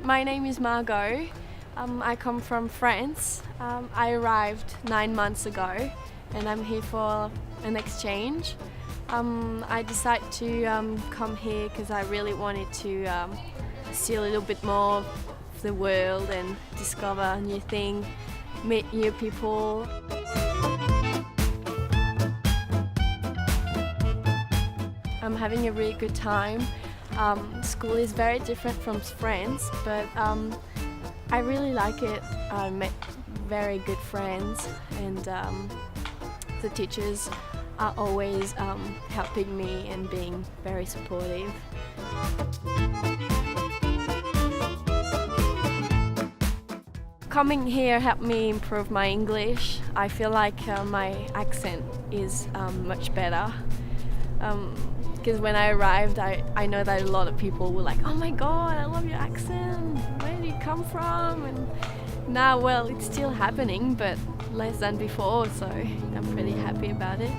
My name is Margaux. I come from France. I arrived 9 months ago and I'm here for an exchange. I decided to come here because I really wanted to see a little bit more of the world and discover new things, meet new people. I'm having a really good time. School is very different from France, but I really like it. I met very good friends and the teachers are always helping me and being very supportive. Coming here helped me improve my English. I feel like my accent is much better. Because when I arrived, I know that a lot of people were like, "Oh my God, I love your accent. Where do you come from?" And now, well, it's still happening, but less than before, so I'm pretty happy about it.